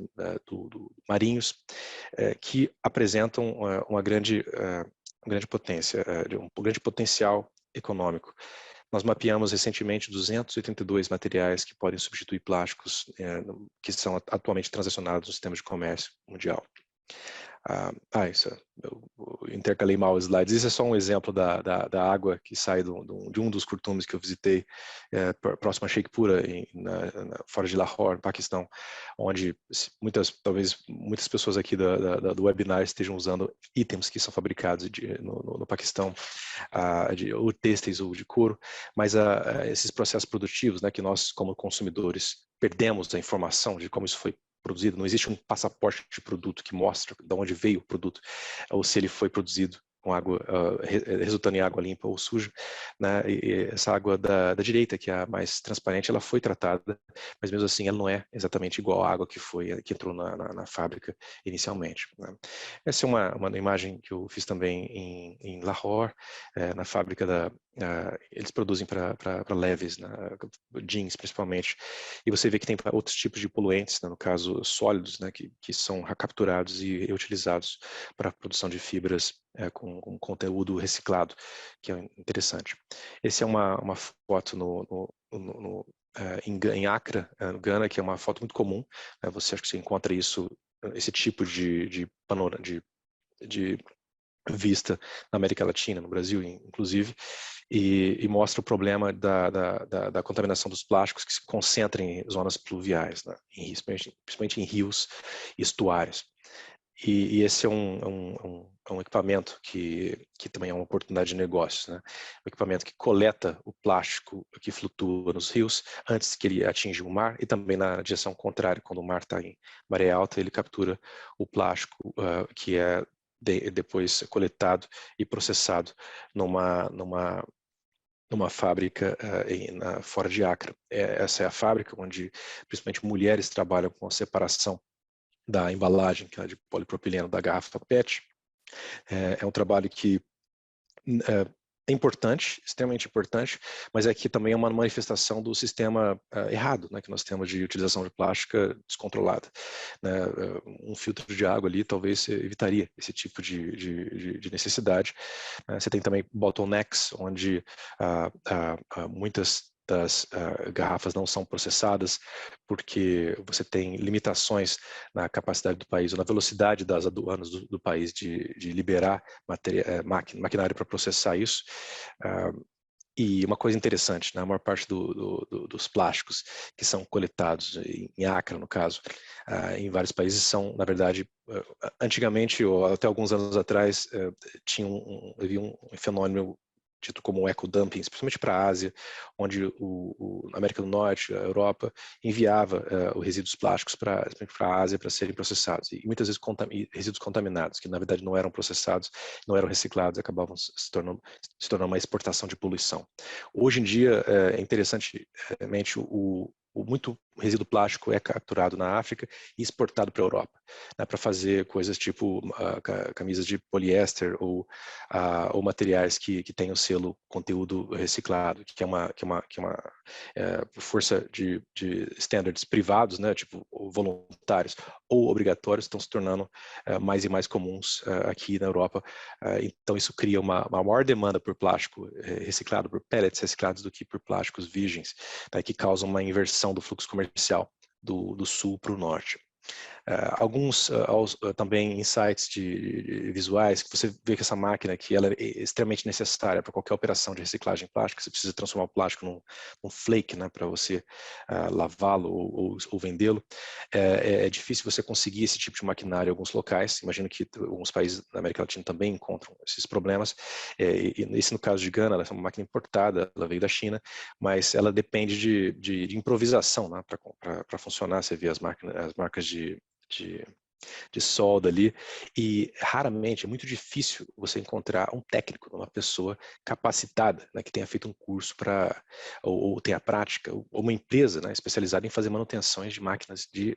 marinhos, que apresentam uma grande potência, um grande potencial econômico. Nós mapeamos recentemente 282 materiais que podem substituir plásticos que são atualmente transacionados no sistema de comércio mundial. Eu intercalei mal os slides. Isso é só um exemplo da água que sai de um dos curtumes que eu visitei, próximo a Sheikhpura, fora de Lahore, no Paquistão, onde talvez muitas pessoas aqui do webinar estejam usando itens que são fabricados no Paquistão, ou têxteis ou de couro, mas esses processos produtivos, né, que nós, como consumidores, perdemos a informação de como isso foi produzido. Não existe um passaporte de produto que mostra de onde veio o produto, ou se ele foi produzido com água, resultando em água limpa ou suja, né? E essa água da direita, que é a mais transparente, ela foi tratada, mas mesmo assim ela não é exatamente igual à água que entrou na fábrica inicialmente, né? Essa é uma imagem que eu fiz também em Lahore, na fábrica eles produzem para leves, né, jeans principalmente, e você vê que tem outros tipos de poluentes, né, no caso sólidos, né, que são capturados e reutilizados para a produção de fibras com conteúdo reciclado, que é interessante. Essa é uma foto em Accra, no Ghana, que é uma foto muito comum, né, acho que você encontra esse tipo de vista na América Latina, no Brasil, inclusive, e mostra o problema da contaminação dos plásticos que se concentram em zonas pluviais, né, principalmente em rios e estuários. E esse é um equipamento que também é uma oportunidade de negócio, né? Um equipamento que coleta o plástico que flutua nos rios antes que ele atinja o mar, e também na direção contrária, quando o mar está em maré alta, ele captura o plástico que é depois coletado e processado numa fábrica fora de Accra. Essa é a fábrica onde principalmente mulheres trabalham com a separação da embalagem, que é de polipropileno da garrafa PET. É um trabalho que é importante, extremamente importante, mas aqui também é uma manifestação do sistema errado, né, que nós temos de utilização de plástica descontrolada, né? Um filtro de água ali talvez evitaria esse tipo de necessidade. Você tem também bottlenecks, onde muitas das garrafas não são processadas porque você tem limitações na capacidade do país ou na velocidade das aduanas do país de liberar maquinário para processar isso. E uma coisa interessante, né? A maior parte dos plásticos que são coletados em Accra, no caso, em vários países são, na verdade, antigamente ou até alguns anos atrás, havia um fenômeno dito como ecodumping, especialmente para a Ásia, onde a América do Norte, a Europa, enviava os resíduos plásticos para a Ásia para serem processados. E muitas vezes resíduos contaminados, que na verdade não eram processados, não eram reciclados, acabavam se tornando uma exportação de poluição. Hoje em dia, é interessante, muito resíduo plástico é capturado na África e exportado para a Europa, né, para fazer coisas tipo camisas de poliéster ou materiais que têm o selo conteúdo reciclado, que é uma força de standards privados, né, tipo voluntários ou obrigatórios, estão se tornando mais e mais comuns aqui na Europa. Então isso cria uma maior demanda por plástico reciclado, por pellets reciclados, do que por plásticos virgens, tá, que causam uma inversão do fluxo comercial do sul para o norte. Alguns também insights visuais, que você vê que essa máquina que ela é extremamente necessária para qualquer operação de reciclagem plástica. Você precisa transformar o plástico num flake, né, para você lavá-lo ou vendê-lo. É difícil você conseguir esse tipo de maquinário em alguns locais. Imagino que alguns países da América Latina também encontram esses problemas. E esse, no caso de Gana, ela é uma máquina importada, ela veio da China, mas ela depende de improvisação, né, para funcionar. Você vê as marcas de solda ali, e raramente, é muito difícil você encontrar um técnico, uma pessoa capacitada, né, que tenha feito um curso ou tenha prática, ou uma empresa, né, especializada em fazer manutenções de máquinas de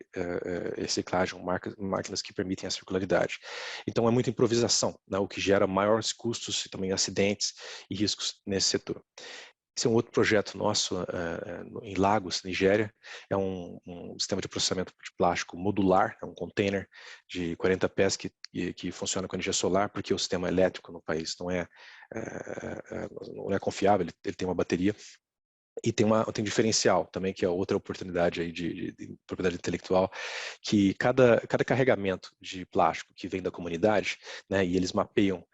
reciclagem, máquinas que permitem a circularidade. Então é muita improvisação, né, o que gera maiores custos e também acidentes e riscos nesse setor. Esse é um outro projeto nosso em Lagos, Nigéria. É um sistema de processamento de plástico modular, é um container de 40 pés que funciona com energia solar, porque o sistema elétrico no país não é confiável, ele tem uma bateria. E tem um diferencial também, que é outra oportunidade aí de propriedade intelectual, que cada carregamento de plástico que vem da comunidade, né, e eles mapeiam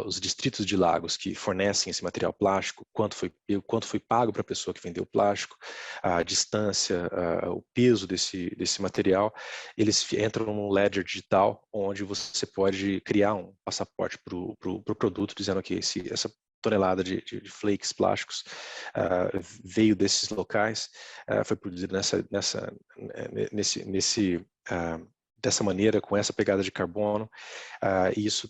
os distritos de Lagos que fornecem esse material plástico, quanto foi pago para a pessoa que vendeu o plástico, a distância, o peso desse material, eles entram num ledger digital, onde você pode criar um passaporte para o produto, dizendo que essa tonelada de flakes plásticos veio desses locais, foi produzido dessa maneira, com essa pegada de carbono, e isso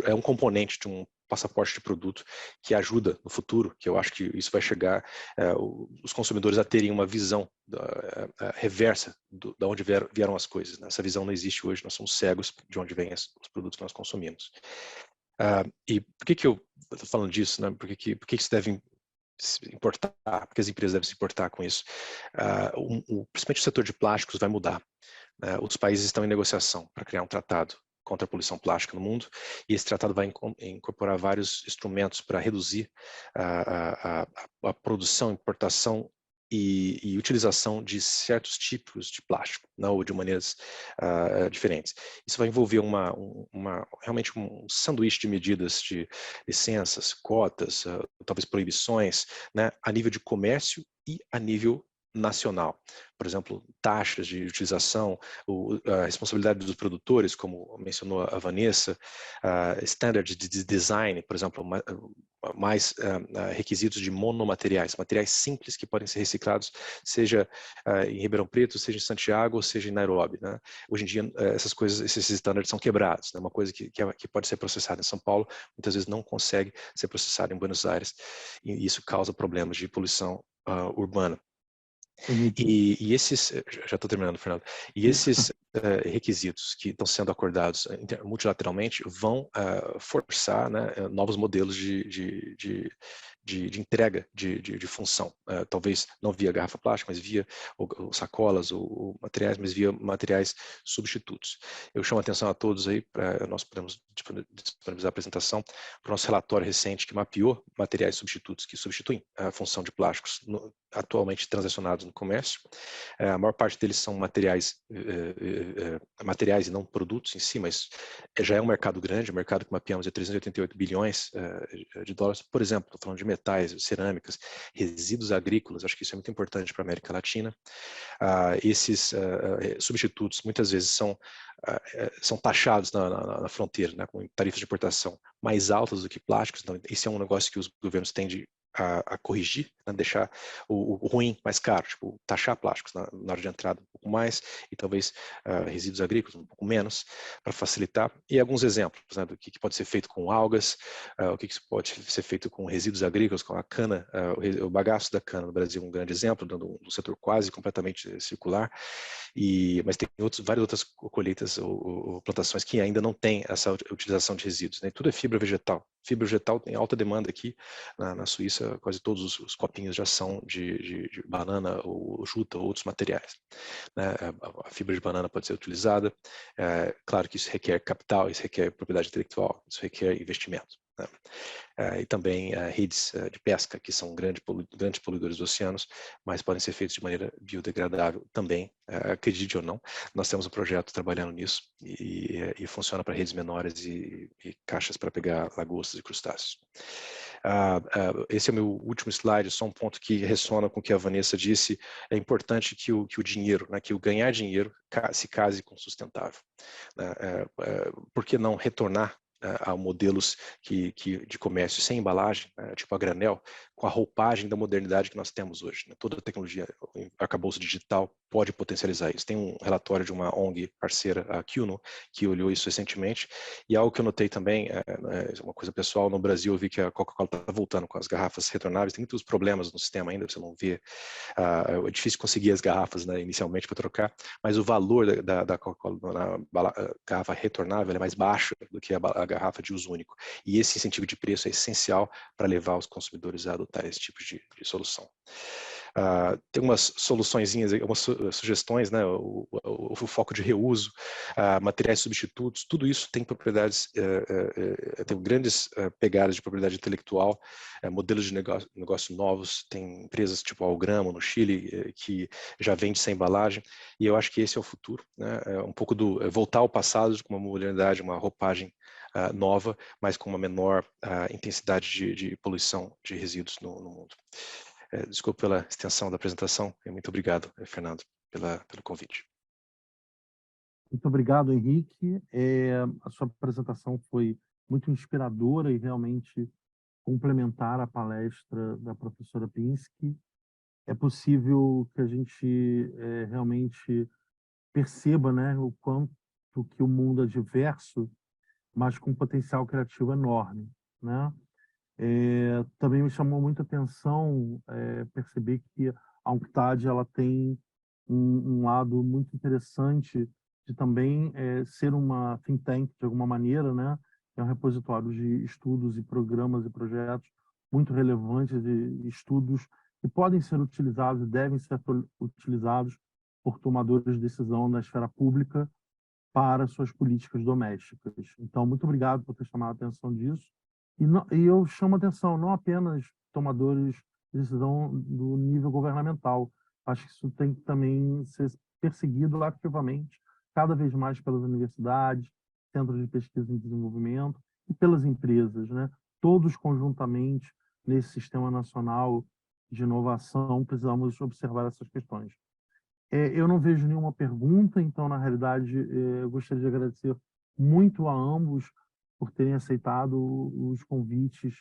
é um componente de um passaporte de produto que ajuda no futuro, que eu acho que isso vai chegar os consumidores a terem uma visão reversa da onde vieram as coisas, né? Essa visão não existe hoje, nós somos cegos de onde vêm os produtos que nós consumimos. E por que eu estou falando disso, né? Por que isso deve se importar? Porque as empresas devem se importar com isso. Principalmente o setor de plásticos vai mudar. Os países estão em negociação para criar um tratado contra a poluição plástica no mundo, e esse tratado vai incorporar vários instrumentos para reduzir a produção, importação e utilização de certos tipos de plástico, ou de maneiras diferentes. Isso vai envolver realmente um sanduíche de medidas de licenças, cotas, talvez proibições, né, a nível de comércio e a nível nacional. Por exemplo, taxas de utilização, a responsabilidade dos produtores, como mencionou a Vanessa, standards de design, por exemplo, mais requisitos de monomateriais, materiais simples que podem ser reciclados, seja em Ribeirão Preto, seja em Santiago, ou seja em Nairobi, né? Hoje em dia, esses standards são quebrados, né? Uma coisa que pode ser processada em São Paulo, muitas vezes não consegue ser processada em Buenos Aires, e isso causa problemas de poluição urbana. E esses, já estou terminando, Fernando, e esses requisitos que estão sendo acordados multilateralmente vão forçar, né, novos modelos de entrega de função, talvez não via garrafa plástica, mas via sacolas ou materiais, mas via materiais substitutos. Eu chamo a atenção a todos aí, nós podemos disponibilizar a apresentação para o nosso relatório recente que mapeou materiais substitutos que substituem a função de plásticos atualmente transacionados no comércio. A maior parte deles são materiais e não produtos em si, mas já é um mercado grande, um mercado que mapeamos de 388 bilhões de dólares. Por exemplo, estou falando de metais, cerâmicas, resíduos agrícolas, acho que isso é muito importante para a América Latina. Esses substitutos muitas vezes são taxados na fronteira, né, com tarifas de importação mais altas do que plásticos. Então, esse é um negócio que os governos tendem a corrigir, né, deixar o ruim mais caro, tipo taxar plásticos na hora de entrada um pouco mais e talvez resíduos agrícolas um pouco menos, para facilitar. E alguns exemplos, né, do que pode ser feito com algas, o que pode ser feito com resíduos agrícolas, com a cana, o bagaço da cana no Brasil é um grande exemplo, dando um setor quase completamente circular, mas tem várias outras colheitas ou plantações que ainda não têm essa utilização de resíduos, né? Tudo é fibra vegetal. Fibra vegetal tem alta demanda aqui na Suíça. Quase todos os copinhos já são de banana ou juta ou outros materiais, né? A fibra de banana pode ser utilizada. Claro que isso requer capital, isso requer propriedade intelectual, isso requer investimento, né? E também redes de pesca, que são grandes poluidores dos oceanos, mas podem ser feitos de maneira biodegradável também, acredite ou não. Nós temos um projeto trabalhando nisso e funciona para redes menores e caixas para pegar lagostas e crustáceos. Esse é o meu último slide, só um ponto que ressona com o que a Vanessa disse. É importante que o dinheiro, né, que o ganhar dinheiro se case com o sustentável, né? Por que não retornar a modelos de comércio sem embalagem, tipo a granel, com a roupagem da modernidade que nós temos hoje, né? Toda a tecnologia, o arcabouço digital pode potencializar isso. Tem um relatório de uma ONG parceira, a CUNO, que olhou isso recentemente, e algo que eu notei também, uma coisa pessoal, no Brasil eu vi que a Coca-Cola está voltando com as garrafas retornáveis, tem muitos problemas no sistema ainda, você não vê, é difícil conseguir as garrafas, né, inicialmente para trocar, mas o valor da Coca-Cola na garrafa retornável é mais baixo do que a garrafa de uso único, e esse incentivo de preço é essencial para levar os consumidores a adotar esse tipo de solução. Tem umas soluçõezinhas, umas sugestões, né? O foco de reuso, materiais substitutos, tudo isso tem propriedades, tem grandes pegadas de propriedade intelectual, modelos de negócio novos, tem empresas tipo a Algramo no Chile, que já vende sem embalagem, e eu acho que esse é o futuro, né? Um pouco do voltar ao passado com uma modernidade, uma roupagem nova, mas com uma menor intensidade de poluição de resíduos no mundo. Desculpe pela extensão da apresentação e muito obrigado, Fernando, pelo convite. Muito obrigado, Henrique. A sua apresentação foi muito inspiradora e realmente complementar a palestra da professora Pinsky. É possível que a gente realmente perceba, né, o quanto que o mundo é diverso, mas com potencial criativo enorme, né? Também me chamou muita atenção perceber que a UNCTAD ela tem um lado muito interessante de também ser uma think tank de alguma maneira, né? É um repositório de estudos e programas e projetos muito relevantes, de estudos que podem ser utilizados e devem ser utilizados por tomadores de decisão na esfera pública para suas políticas domésticas. Então, muito obrigado por ter chamado a atenção disso. E eu chamo a atenção, não apenas tomadores de decisão do nível governamental. Acho que isso tem que também ser perseguido ativamente, cada vez mais pelas universidades, centros de pesquisa e desenvolvimento e pelas empresas, né? Todos conjuntamente, nesse sistema nacional de inovação, precisamos observar essas questões. Eu não vejo nenhuma pergunta, então, na realidade, eu gostaria de agradecer muito a ambos por terem aceitado os convites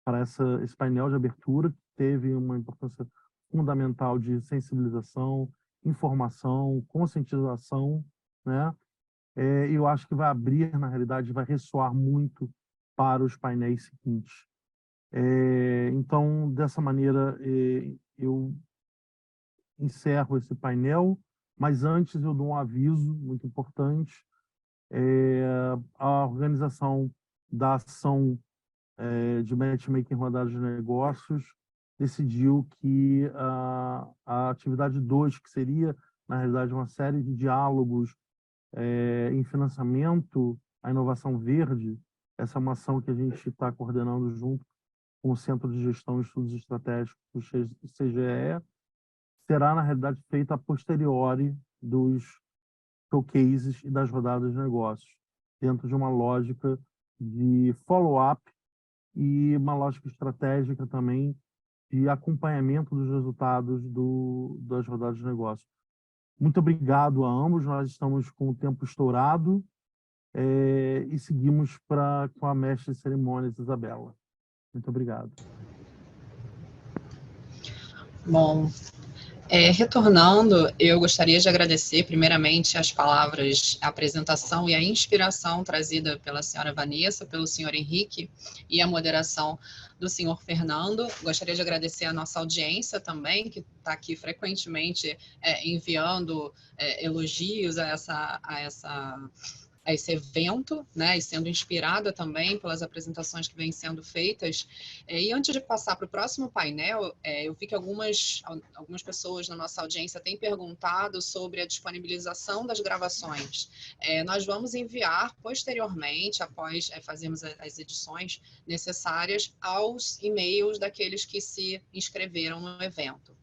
para esse painel de abertura, que teve uma importância fundamental de sensibilização, informação, conscientização, né? Eu acho que vai abrir, na realidade, vai ressoar muito para os painéis seguintes. Então, dessa maneira, eu encerro esse painel, mas antes eu dou um aviso muito importante. A organização da ação de matchmaking em rodadas de negócios decidiu que a atividade 2, que seria, na realidade, uma série de diálogos em financiamento à inovação verde, essa é uma ação que a gente está coordenando junto com o Centro de Gestão e Estudos Estratégicos do CGE, será, na realidade, feita a posteriori dos showcases e das rodadas de negócios, dentro de uma lógica de follow-up e uma lógica estratégica também de acompanhamento dos resultados das rodadas de negócios. Muito obrigado a ambos, nós estamos com o tempo estourado e seguimos com a mestre de cerimônias, Isabela. Muito obrigado. Bom, retornando, eu gostaria de agradecer primeiramente as palavras, a apresentação e a inspiração trazida pela senhora Vanessa, pelo senhor Henrique e a moderação do senhor Fernando. Gostaria de agradecer a nossa audiência também, que está aqui frequentemente enviando elogios a esse evento, né, e sendo inspirada também pelas apresentações que vêm sendo feitas. E antes de passar para o próximo painel, eu vi que algumas pessoas na nossa audiência têm perguntado sobre a disponibilização das gravações. Nós vamos enviar posteriormente, após fazermos as edições necessárias, aos e-mails daqueles que se inscreveram no evento.